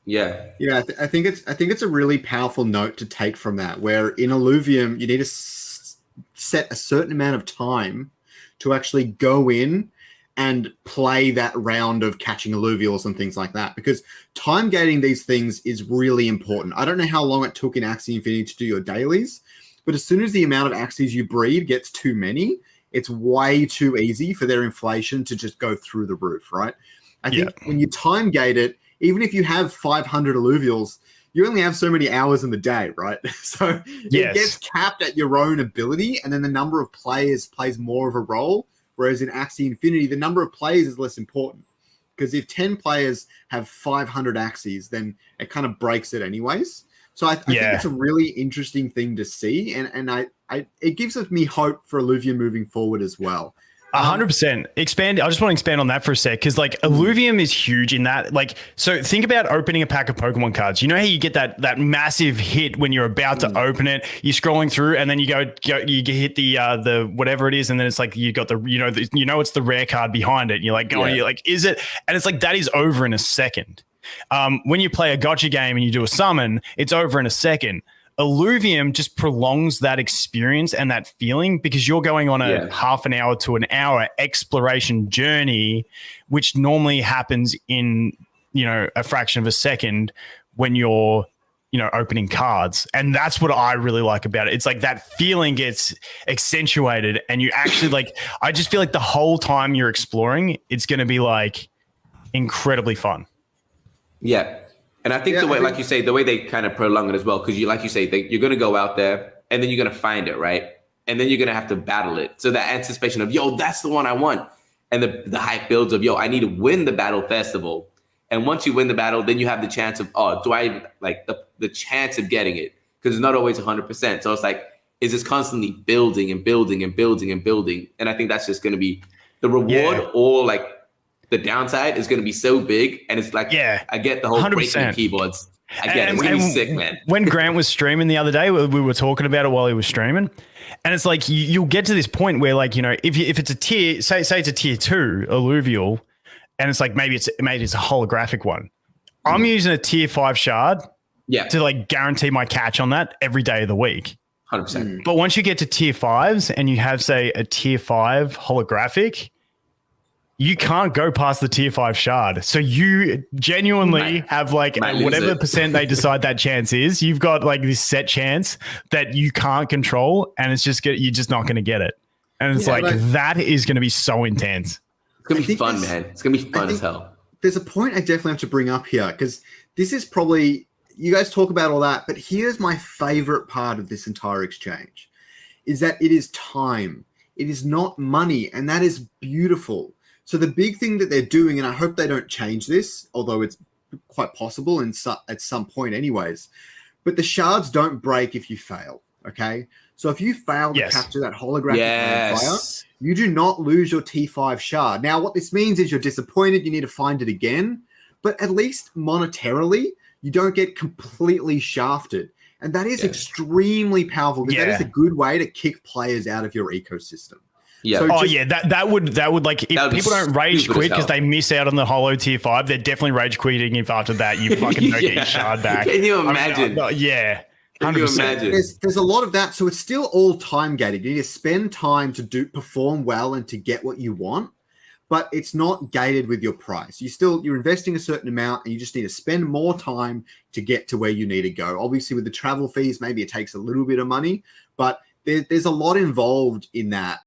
Yeah. Yeah, I think it's a really powerful note to take from that. Where in Illuvium, you need to set a certain amount of time to actually go in and play that round of catching alluvials and things like that. Because time gating these things is really important. I don't know how long it took in Axie Infinity to do your dailies, but as soon as the amount of Axies you breed gets too many, it's way too easy for their inflation to just go through the roof, right? I think when you time gate it, even if you have 500 alluvials, you only have so many hours in the day, right? So it gets capped at your own ability, and then the number of players plays more of a role. Whereas in Axie Infinity, the number of players is less important. Because if 10 players have 500 Axies, then it kind of breaks it anyways. So I think it's a really interesting thing to see, and it gives me hope for Illuvium moving forward as well. 100%. Expand. I just want to expand on that for a sec, because like Illuvium is huge in that. Like, so think about opening a pack of Pokemon cards. You know how you get that massive hit when you're about to open it. You're scrolling through, and then you hit the whatever it is, and then it's like you got it's the rare card behind it. And you're like going, you're like, is it? And it's like that is over in a second. When you play a gotcha game and you do a summon, it's over in a second. Illuvium just prolongs that experience and that feeling, because you're going on a half an hour to an hour exploration journey, which normally happens in, a fraction of a second when you're, opening cards. And that's what I really like about it. It's like that feeling gets accentuated, and you actually I just feel like the whole time you're exploring, it's going to be like incredibly fun. Yeah. And I think the way, like you say, the way they kind of prolong it as well, because like you say, you're going to go out there and then you're going to find it, right? And then you're going to have to battle it. So that anticipation of, yo, that's the one I want. And the hype builds of, yo, I need to win the battle festival. And once you win the battle, then you have the chance of, do I like the chance of getting it? Because it's not always 100%. So it's like, is this constantly building and building and building and building? And I think that's just going to be the reward, or like, the downside is going to be so big, and it's like, I get the whole 100%. Breaking the keyboards. I get it. It's going to be sick, man. When Grant was streaming the other day, we were talking about it while he was streaming, and it's like you'll get to this point where, like, if it's a tier, say it's a tier 2 alluvial, and it's like maybe it's a holographic one. I'm using a tier 5 shard, to like guarantee my catch on that every day of the week. 100%. But once you get to tier 5s and you have, say, a tier 5 holographic, you can't go past the tier 5 shard. So you genuinely have like whatever percent they decide that chance is, you've got like this set chance that you can't control, and it's just you're just not going to get it. And it's that is going to be so intense. It's going to be fun, man. It's going to be fun as hell. There's a point I definitely have to bring up here, because this is probably, you guys talk about all that, but here's my favorite part of this entire exchange, is that it is time. It is not money, and that is beautiful. So the big thing that they're doing, and I hope they don't change this, although it's quite possible at some point anyways, but the shards don't break if you fail, okay? So if you fail to capture that holographic vampire, you do not lose your T5 shard. Now, what this means is you're disappointed, you need to find it again, but at least monetarily, you don't get completely shafted. And that is extremely powerful, because that is a good way to kick players out of your ecosystem. Yeah. So that would like, if people don't rage quit because they miss out on the holo tier 5, they're definitely rage quitting if after that you fucking don't get your shard back. Can you imagine? 100%. There's a lot of that. So it's still all time gated. You need to spend time to perform well and to get what you want, but it's not gated with your price. You're investing a certain amount, and you just need to spend more time to get to where you need to go. Obviously with the travel fees, maybe it takes a little bit of money, but there's a lot involved in that.